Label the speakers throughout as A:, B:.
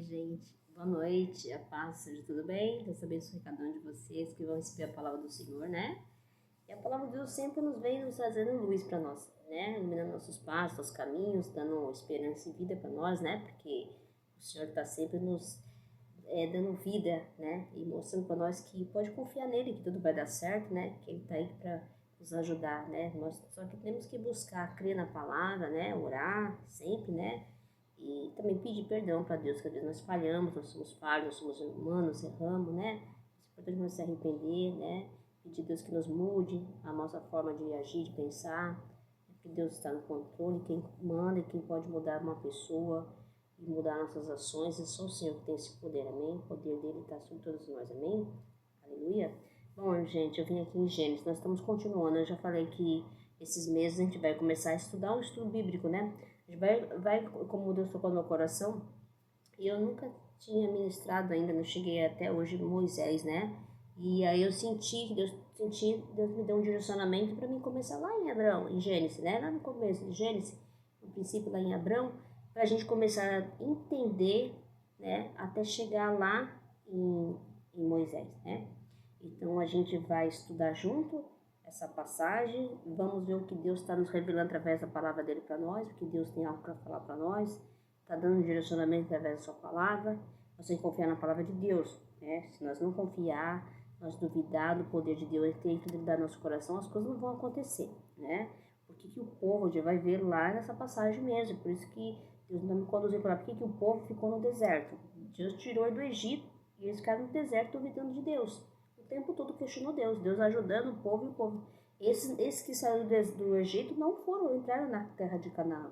A: Gente, boa noite, a paz, seja tudo bem? Deus abençoe cada um de vocês que vão receber a palavra do Senhor, né? E a palavra de Deus sempre nos vem nos trazendo luz para nós, né? Iluminando nossos passos, nossos caminhos, dando esperança e vida para nós, né? Porque o Senhor está sempre nos dando vida, né? E mostrando para nós que pode confiar nele, que tudo vai dar certo, né? Que ele está aí para nos ajudar, né? Nós só que temos que buscar crer na palavra, né? Orar sempre, né? E também pedir perdão para Deus, que às vezes nós falhamos, nós somos falhos, nós somos humanos, erramos, né? É importante nós se arrepender, né? Pedir a Deus que nos mude a nossa forma de agir, de pensar, porque Deus está no controle, quem manda e quem pode mudar uma pessoa e mudar nossas ações, é só o Senhor que tem esse poder, amém? O poder dele está sobre todos nós, amém? Aleluia. Bom, gente, eu vim aqui em Gênesis, nós estamos continuando, eu já falei que esses meses a gente vai começar a estudar um estudo bíblico, né? A gente vai como Deus tocou no meu coração, e eu nunca tinha ministrado ainda, não cheguei até hoje Moisés, né? E aí eu senti que Deus me deu um direcionamento para mim começar lá em Abraão, em Gênesis, né? Lá no começo de Gênesis, no princípio lá em Abraão, para a gente começar a entender, né? Até chegar lá em Moisés, né? Então a gente vai estudar junto essa passagem, vamos ver o que Deus está nos revelando através da palavra dele para nós, porque Deus tem algo para falar para nós, está dando um direcionamento através da sua palavra. Nós temos que confiar na palavra de Deus, né? Se nós não confiar, nós duvidar do poder de Deus e ter fidelidade no nosso coração, as coisas não vão acontecer, né? Porque que o povo já vai ver lá nessa passagem mesmo, por isso que Deus não me conduziu para lá, porque que o povo ficou no deserto. Deus tirou ele do Egito e eles ficaram no deserto duvidando de Deus. O tempo todo questionou Deus, Deus ajudando o povo e o povo. Esses que saíram do Egito não entraram na terra de Canaã,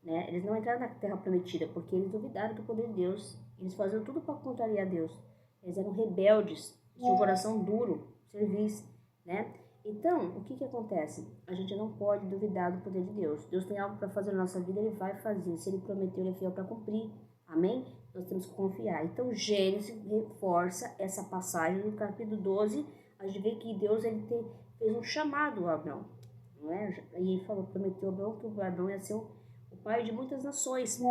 A: né? Eles não entraram na terra prometida porque eles duvidaram do poder de Deus. Eles faziam tudo para contrariar Deus. Eles eram rebeldes, tinham um coração duro, serviço, né? Então, o que acontece? A gente não pode duvidar do poder de Deus. Deus tem algo para fazer na nossa vida, Ele vai fazer. Se Ele prometeu, Ele é fiel para cumprir. Amém? Nós temos que confiar. Então, Gênesis reforça essa passagem no capítulo 12. A gente vê que Deus fez um chamado a Abraão, não é? E ele prometeu a Abraão que o Abraão ia ser o pai de muitas nações,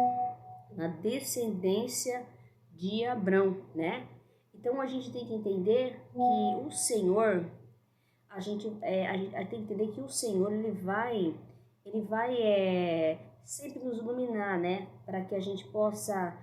A: na descendência de Abraão, né? Então, a gente tem que entender que o Senhor, a gente tem que entender que o Senhor, ele vai sempre nos iluminar, né? Para que a gente possa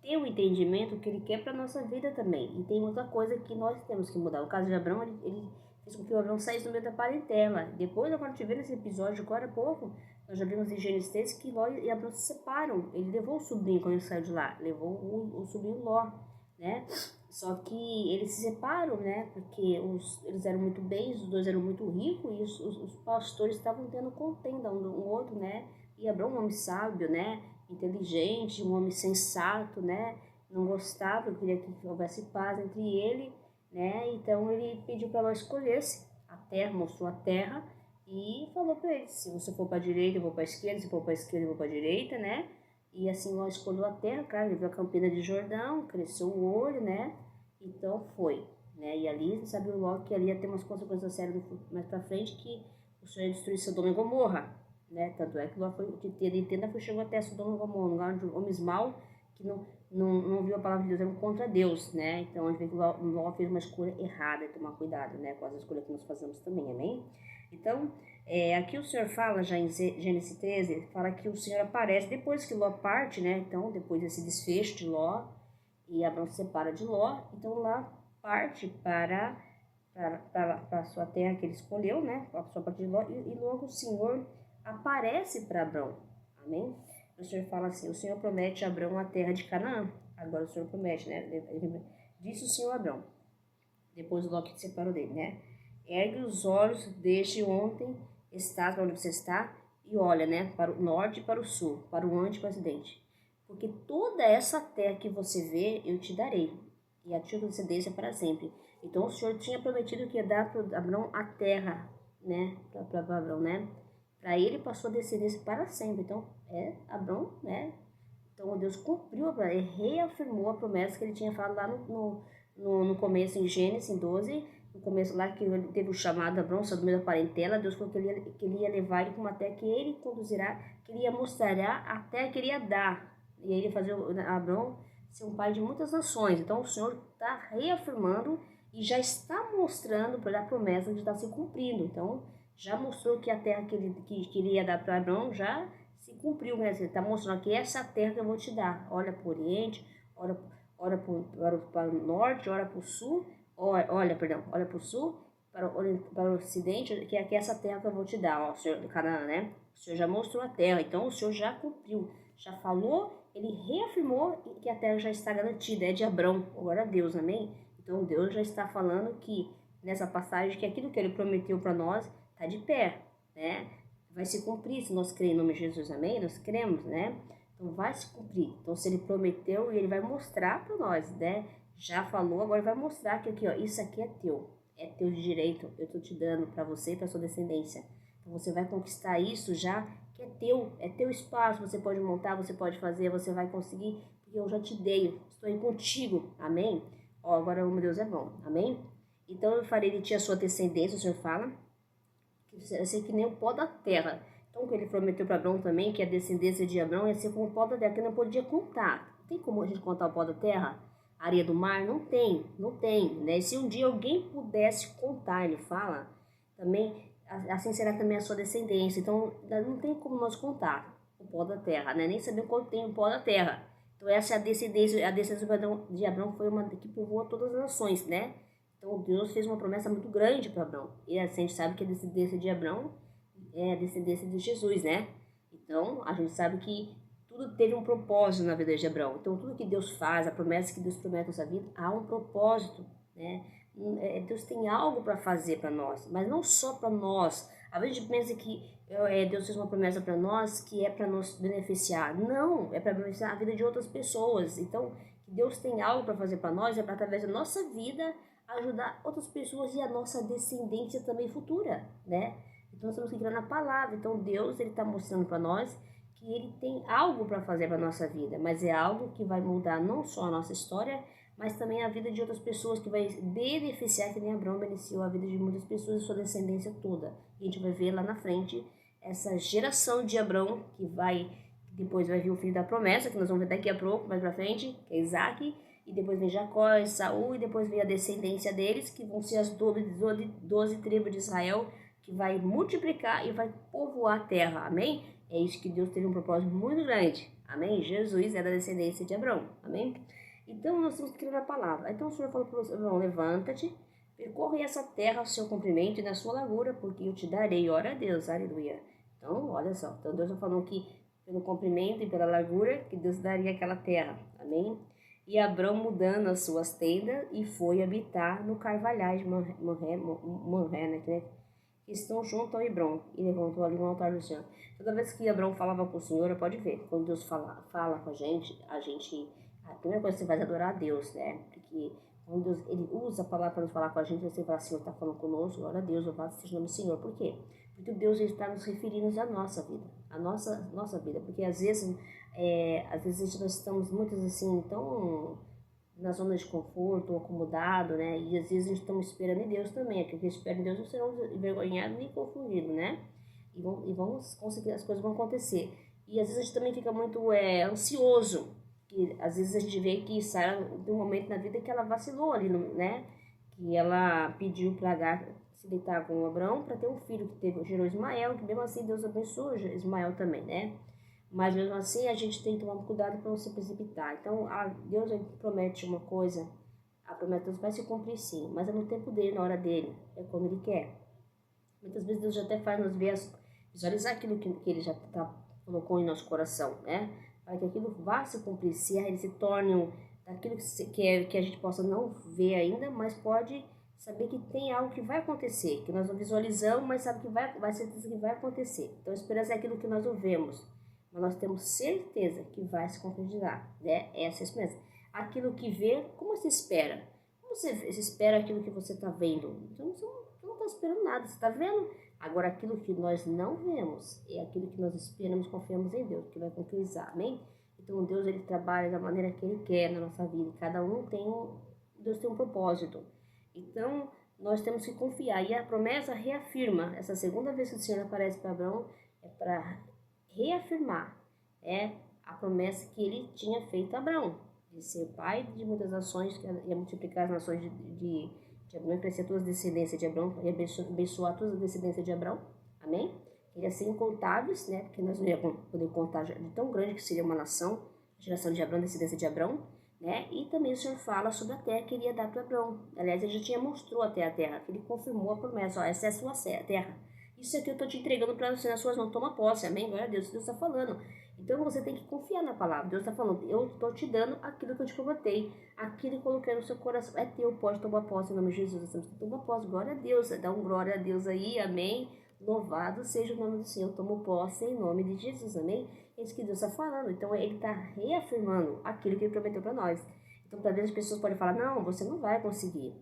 A: ter o entendimento que Ele quer para a nossa vida também. E tem outra coisa que nós temos que mudar. No caso de Abraão, ele fez com que o Abraão saísse do meio da parentela. Depois, agora te vendo nesse episódio, agora há pouco, nós já vimos em Gênesis 3 que Ló e Abraão se separam. Ele levou o sobrinho quando ele saiu de lá, levou o sobrinho Ló, né? Só que eles se separam, né? Porque eles eram muito bens, os dois eram muito ricos e os pastores estavam tendo contenda um do outro, né? E Abraão, um homem sábio, né? Inteligente, um homem sensato, né? Não gostava, queria que houvesse paz entre ele, né? Então ele pediu para ela escolhesse a terra, mostrou a terra e falou para ele: se você for para a direita, eu vou para a esquerda, se for para a esquerda, eu vou para a direita, né? E assim Ló escolheu a terra, cara, ele viu a campina de Jordão, cresceu o olho, né? Então foi, né? E ali, sabe o Ló que ali ia ter umas consequências sérias mais pra frente, que o Senhor ia destruir Sodoma e Gomorra, né? Tanto é que Ló chegou até Sodoma e Gomorra, um lugar onde homens mal que não ouviu a palavra de Deus, eram contra Deus, né? Então a gente vê que Ló fez uma escolha errada, e tomar cuidado, né? Com as escolhas que nós fazemos também, amém? Então, aqui o Senhor fala, já em Gênesis 13, fala que o Senhor aparece depois que Ló parte, né? Então, depois desse desfecho de Ló, e Abraão se separa de Ló, então Ló parte para a sua terra que ele escolheu, né? Para a sua parte de Ló, e logo o Senhor aparece para Abraão, amém? O Senhor fala assim: o Senhor promete a Abraão a terra de Canaã. Agora o Senhor promete, né? Disse o Senhor a Abraão, depois Ló que se separou dele, né? Ergue os olhos desde onde estás, para onde você está, e olha, né? Para o norte e para o sul, para o oriente e para o ocidente. Porque toda essa terra que você vê, eu te darei, e a tua descendência para sempre. Então o Senhor tinha prometido que ia dar para Abraão a terra, né? Para Abraão, né? Para ele e para sua descendência para sempre. Então, Abraão, né? Então Deus cumpriu, ele reafirmou a promessa que ele tinha falado lá no começo, em Gênesis, em 12, no começo lá, que ele teve o chamado Abraão, do meio da parentela. Deus falou que ele ia levar ele para uma terra que ele conduzirá, que ele ia mostrar a terra que ele ia dar. E aí ele fazia Abraão ser um pai de muitas nações. Então o Senhor está reafirmando e já está mostrando para a promessa que está se cumprindo. Então já mostrou que a terra que ele queria dar para Abraão já se cumpriu. Né? Ele está mostrando que essa terra que eu vou te dar. Olha para o Oriente, olha para o Norte, olha para o Sul, olha para o Sul, para o Ocidente, que é essa terra que eu vou te dar, ó, o Senhor do Canaã, né? O Senhor já mostrou a terra, então o Senhor já cumpriu, já falou, ele reafirmou que a terra já está garantida, é de Abrão, glória a Deus, amém? Então Deus já está falando que, nessa passagem, que aquilo que ele prometeu para nós está de pé, né? Vai se cumprir se nós cremos em nome de Jesus, amém? Nós cremos, né? Então vai se cumprir. Então se ele prometeu, ele vai mostrar para nós, né? Já falou, agora vai mostrar que aqui, ó, isso aqui é teu de direito, eu estou te dando para você e para sua descendência. Então você vai conquistar isso já, que é teu espaço, você pode montar, você pode fazer, você vai conseguir, porque eu já te dei, estou aí contigo, amém? Ó, agora o meu Deus é bom, amém? Então eu farei de ti a sua descendência, o Senhor fala, eu sei que nem o pó da terra. Então, o que ele prometeu para Abraão também, que a descendência de Abraão ia ser como o pó da terra, que não podia contar. Não tem como a gente contar o pó da terra? A areia do mar? Não tem, né? E se um dia alguém pudesse contar, ele fala, também, assim será também a sua descendência. Então, não tem como nós contar o pó da terra, né? Nem saber quanto tem o pó da terra. Então, essa é a descendência de Abraão foi uma que povoou todas as nações, né? Então Deus fez uma promessa muito grande para Abraão. E assim a gente sabe que a descendência de Abraão é a descendência de Jesus, né? Então a gente sabe que tudo teve um propósito na vida de Abraão. Então tudo que Deus faz, a promessa que Deus promete na nossa vida, há um propósito, né? Deus tem algo para fazer para nós, mas não só para nós. Às vezes a gente pensa que Deus fez uma promessa para nós que é para nos beneficiar. Não, é para beneficiar a vida de outras pessoas. Então, Deus tem algo para fazer para nós, é para através da nossa vida ajudar outras pessoas e a nossa descendência também futura, né? Então nós temos que crer na palavra. Então Deus, ele está mostrando para nós que ele tem algo para fazer para nossa vida, mas é algo que vai mudar não só a nossa história, mas também a vida de outras pessoas, que vai beneficiar, que nem Abraão beneficiou a vida de muitas pessoas e sua descendência toda. E a gente vai ver lá na frente essa geração de Abraão que vai, depois vai vir o filho da promessa, que nós vamos ver daqui a pouco, mais para frente, que é Isaac. E depois vem Jacó e Saul, e depois vem a descendência deles, que vão ser as 12 tribos de Israel, que vai multiplicar e vai povoar a terra, amém? É isso que Deus teve um propósito muito grande, amém? Jesus é da descendência de Abraão, amém? Então nós temos que crer na palavra. Então o Senhor falou para Abraão, levanta-te, percorre essa terra ao seu comprimento e na sua largura, porque eu te darei, ora a Deus, aleluia. Então, olha só, então Deus já falou que pelo comprimento e pela largura, que Deus daria aquela terra, amém? E Abrão mudando as suas tendas e foi habitar no carvalhais de Manré, né, que estão junto ao Hebron, e levantou ali um altar do Senhor. Toda vez que Abrão falava com o Senhor, pode ver, quando Deus fala com a gente, a primeira coisa que você faz é adorar a Deus, né? Porque quando Deus, ele usa a palavra para nos falar com a gente, você fala, Senhor, está falando conosco, glória a Deus, louvado seja o nome do Senhor. Por quê? Porque Deus está nos referindo à nossa vida, à nossa vida, porque às vezes nós estamos muitas assim, tão na zona de conforto, acomodado, né? E às vezes a gente está esperando em Deus também, porque espera em Deus não serão envergonhados nem confundidos, né? E vamos conseguir, as coisas vão acontecer. E às vezes a gente também fica muito ansioso, que às vezes a gente vê que Sara tem um momento na vida que ela vacilou ali, né? Que ela pediu para Agar se deitar com Abraão para ter um filho que gerou Ismael, que mesmo assim Deus abençoou Ismael também, né? Mas mesmo assim a gente tem que tomar cuidado para não se precipitar. Então Deus promete uma coisa, a promessa de Deus vai se cumprir sim, mas é no tempo dele, na hora dele, é quando ele quer. Muitas vezes Deus já até faz nos visualizar aquilo que ele já colocou em nosso coração, né? Para que aquilo vá se cumprir, se ele se torne aquilo que a gente possa não ver ainda, mas pode saber que tem algo que vai acontecer, que nós não visualizamos, mas sabe que vai ser que vai acontecer. Então a esperança é aquilo que nós não vemos, mas nós temos certeza que vai se concretizar, né? Essa é a esperança. Aquilo que vê, como você espera? Como você espera aquilo que você está vendo? Então você não está esperando nada, você está vendo? Agora aquilo que nós não vemos é aquilo que nós esperamos, confiamos em Deus, que vai concretizar, amém? Então Deus, ele trabalha da maneira que ele quer na nossa vida, cada um Deus tem um propósito. Então nós temos que confiar, e a promessa reafirma, essa segunda vez que o Senhor aparece para Abraão, é para reafirmar a promessa que ele tinha feito a Abraão, de ser pai de muitas nações, que ia multiplicar as nações de Abraão, e crescer todas as descendências de Abraão, e abençoar todas as descendências de Abraão. Amém? Ele ia ser incontáveis, né? Porque nós não íamos poder contar de tão grande que seria uma nação, a geração de Abraão, descendência de Abraão, né? E também o Senhor fala sobre a terra que ele ia dar para Abraão. Aliás, ele já tinha mostrou até a terra, que ele confirmou a promessa. Ó, essa é a sua terra. Isso aqui eu estou te entregando para você nas suas mãos. Toma posse, amém? Glória a Deus, Deus está falando. Então você tem que confiar na palavra. Deus está falando, eu estou te dando aquilo que eu te prometi, aquilo que eu coloquei no seu coração. É teu, pode tomar posse em nome de Jesus. Você tem que tomar posse, glória a Deus. Dá um glória a Deus aí, amém? Louvado seja o nome do Senhor. Tomo posse em nome de Jesus, amém? É isso que Deus está falando. Então ele está reafirmando aquilo que ele prometeu para nós. Então, talvez as pessoas podem falar, não, você não vai conseguir.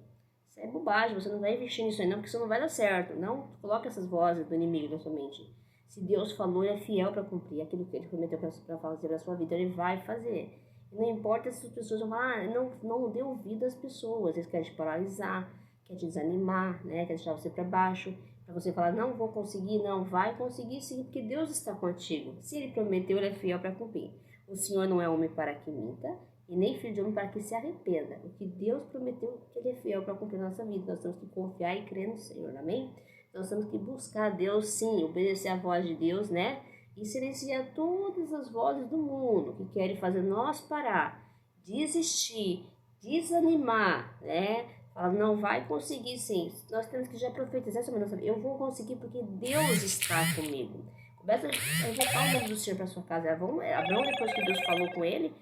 A: Isso é bobagem, você não vai investir nisso aí não, porque isso não vai dar certo. Não coloque essas vozes do inimigo na sua mente. Se Deus falou, ele é fiel para cumprir aquilo que ele prometeu para fazer na sua vida, ele vai fazer. E não importa se as pessoas vão falar, não dê ouvido às pessoas, eles querem te paralisar, querem te desanimar, né? Querem deixar você para baixo, para você falar, não vou conseguir, não, vai conseguir sim, porque Deus está contigo. Se ele prometeu, ele é fiel para cumprir. O Senhor não é homem para que minta, e nem filho de homem para que se arrependa. O que Deus prometeu, que ele é fiel para cumprir na nossa vida. Nós temos que confiar e crer no Senhor, amém? Nós temos que buscar a Deus, sim, obedecer a voz de Deus, né? E silenciar todas as vozes do mundo que querem fazer nós parar, desistir, desanimar, né? Fala, não vai conseguir sim. Nós temos que já profetizar sobre nós. Eu vou conseguir porque Deus está comigo. Começa a invocar o nome do Senhor para sua casa. Abraão, depois que Deus falou com ele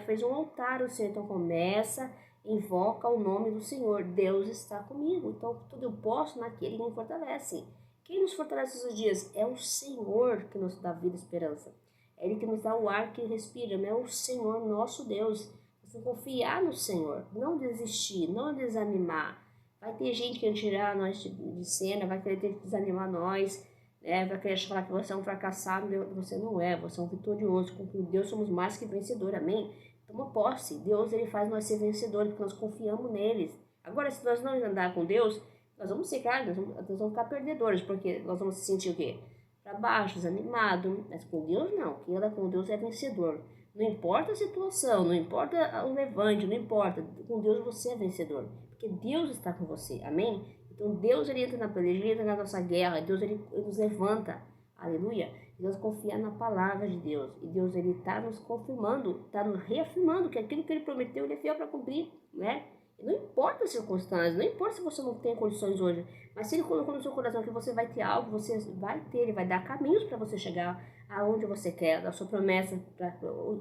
A: fez um altar ao Senhor. Então começa, invoca o nome do Senhor. Deus está comigo. Então tudo eu posso naquele que me fortalece. Quem nos fortalece esses dias? É o Senhor que nos dá vida e esperança. É Ele que nos dá o ar que respira. É o Senhor nosso Deus. Você confiar no Senhor. Não desistir, não desanimar. Vai ter gente que vai tirar nós de cena, vai querer desanimar nós. Vai querer falar que você é um fracassado, você não é, você é um vitorioso, com Deus somos mais que vencedores, amém? Toma posse, Deus ele faz nós ser vencedores, porque nós confiamos neles. Agora, se nós não andar com Deus, nós vamos ficar, nós vamos ficar perdedores, porque nós vamos se sentir o quê? Para baixo, desanimado, mas com Deus não, quem anda com Deus é vencedor. Não importa a situação, não importa o levante, não importa, com Deus você é vencedor, porque Deus está com você, amém? Então Deus ele entra na peleja, ele entra na nossa guerra, Deus ele nos levanta, aleluia. E nós confiamos na palavra de Deus, e Deus ele está nos confirmando, está nos reafirmando que aquilo que ele prometeu ele é fiel para cumprir, né? E não importa as circunstâncias, não importa se você não tem condições hoje, mas se ele colocou no seu coração que você vai ter algo, você vai ter, ele vai dar caminhos para você chegar aonde você quer, a sua promessa, para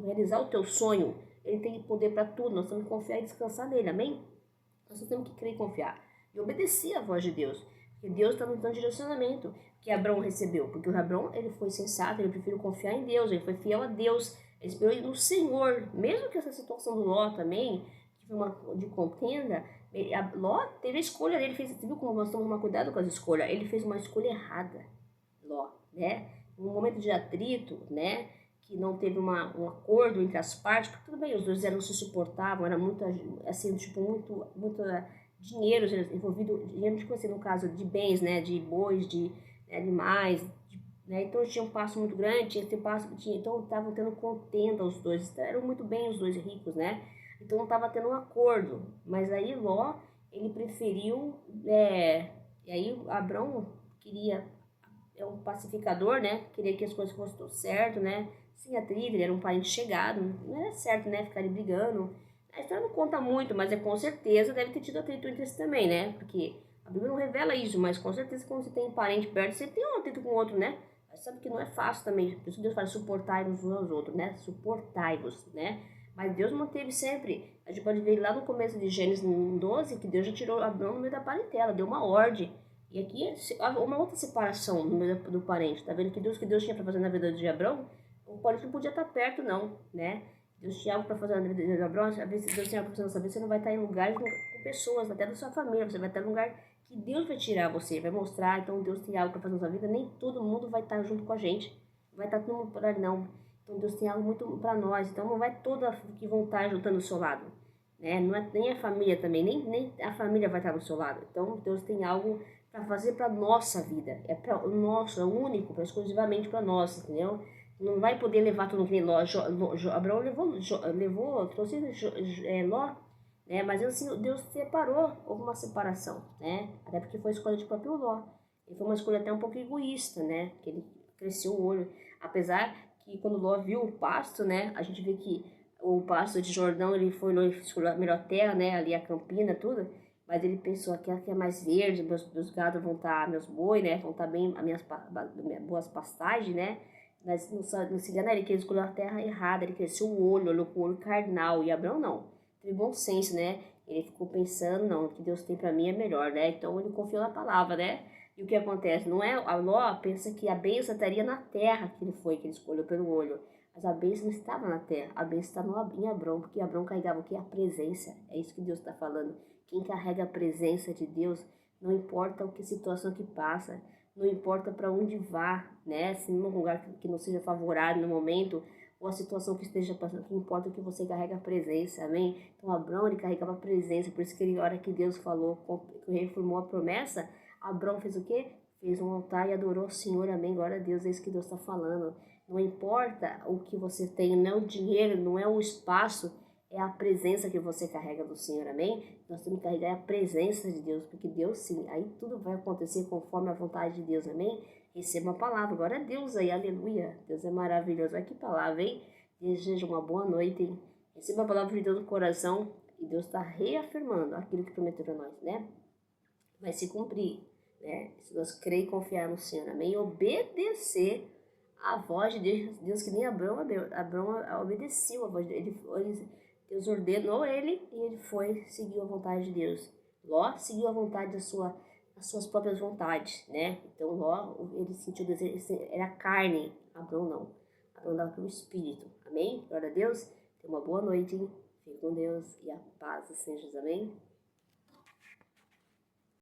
A: realizar o teu sonho. Ele tem poder para tudo, nós temos que confiar e descansar nele, amém? Nós temos que crer e confiar. E obedecer a voz de Deus. Porque Deus está nos dando direcionamento que Abraão recebeu. Porque o Abraão ele foi sensato, ele preferiu confiar em Deus, ele foi fiel a Deus, ele esperou no Senhor. Mesmo que essa situação do Ló também, que foi uma de contenda, Ló teve a escolha dele, fez, viu como nós tomamos cuidado com as escolhas? Ele fez uma escolha errada, Ló, né? Num momento de atrito, né? Que não teve um acordo entre as partes, porque tudo bem, os dois não se suportavam, era muito, assim, tipo, muito dinheiro envolvido, tipo assim, no caso de bens, né, de bois, de animais, né, então tinha um passo muito grande, então estavam tendo contenda os dois, eram muito bem os dois ricos, né, então não estava tendo um acordo, mas aí Ló, ele preferiu, e aí Abrão queria, é um pacificador, né, queria que as coisas fossem tudo certo, né, sem atrito, ele era um parente chegado, não era certo, né, ficarem brigando. A história não conta muito, mas com certeza deve ter tido atrito entre eles também, né? Porque a Bíblia não revela isso, mas com certeza quando você tem um parente perto, você tem um atrito com o outro, né? Mas sabe que não é fácil também. Por isso Deus fala suportai-vos uns aos outros, né? Suportai-vos, né? Mas Deus manteve sempre. A gente pode ver lá no começo de Gênesis 12 que Deus já tirou Abraão no meio da parentela, deu uma ordem. E aqui uma outra separação no meio do parente. Tá vendo que Deus tinha para fazer na vida de Abraão, o parente não podia estar perto, não, né? Deus tinha algo para fazer na vida de Abraão, às vezes Deus tem algo para fazer na sua vida, você não vai estar em lugares com pessoas, até da sua família, você vai estar em lugar que Deus vai tirar você, vai mostrar, então Deus tem algo para fazer na sua vida, nem todo mundo vai estar junto com a gente, vai estar todo mundo por ali, não. Então Deus tem algo muito para nós, então não vai toda que vão estar juntando do seu lado, né? Não é nem a família também, nem a família vai estar do seu lado, então Deus tem algo para fazer para nossa vida, é para o nosso, é único, exclusivamente para nós, entendeu? não vai poder levar tudo que nem Ló. Abraão trouxe Ló, né? Mas assim, Deus separou, houve uma separação, né? Até porque foi escolha de próprio Ló. E foi uma escolha até um pouco egoísta, né? Que ele cresceu o olho. Apesar que quando Ló viu o pasto, né? A gente vê que o pasto de Jordão, ele foi escolheu a melhor terra, né? Ali a campina, tudo. Mas ele pensou, aquela que é mais verde, meus gados vão estar, meus boi, né? Vão estar bem, as minhas boas pastagens, né? Mas não se engana ele, que ele escolheu a terra errada, ele cresceu o olho, olhou com o olho carnal. E Abraão não. Teve bom senso, né? Ele ficou pensando, não, o que Deus tem para mim é melhor, né? Então ele confiou na palavra, né? E o que acontece? Não é, a Ló pensa que a bênção estaria na terra que ele escolheu pelo olho. Mas a bênção não estava na terra, a bênção está em Abrão, porque Abrão carregava o que? A presença. É isso que Deus está falando. Quem carrega a presença de Deus, não importa o que situação que passa, não importa para onde vá, né? Se num lugar que não seja favorável no momento, ou a situação que esteja passando, que importa que você carrega a presença, amém? Então Abrão, ele carregava a presença, por isso que ele, a hora que Deus falou, que reformou a promessa, Abrão fez o quê? Fez um altar e adorou o Senhor, amém? Glória a Deus, é isso que Deus está falando. Não importa o que você tem, não é o dinheiro, não é o espaço, é a presença que você carrega do Senhor, amém? Nós temos que carregar a presença de Deus, porque Deus sim, aí tudo vai acontecer conforme a vontade de Deus, amém? Receba a palavra, glória a Deus aí, aleluia. Deus é maravilhoso, olha que palavra, hein? Desejo uma boa noite, hein? Receba a palavra de Deus no coração e Deus está reafirmando aquilo que prometeu para nós, né? Vai se cumprir, né? Se nós crer e confiar no Senhor, amém? Obedecer a voz de Deus que nem Abraão obedeceu a voz dele. Deus ordenou ele e ele foi, seguiu a vontade de Deus. Ló seguiu a vontade as suas próprias vontades, né? Então Ló, ele sentiu desejo, era carne, Abraão não. Abraão dava pelo Espírito, amém? Glória a Deus. Tenha uma boa noite, hein? Fique com Deus e a paz do Senhor Jesus, amém?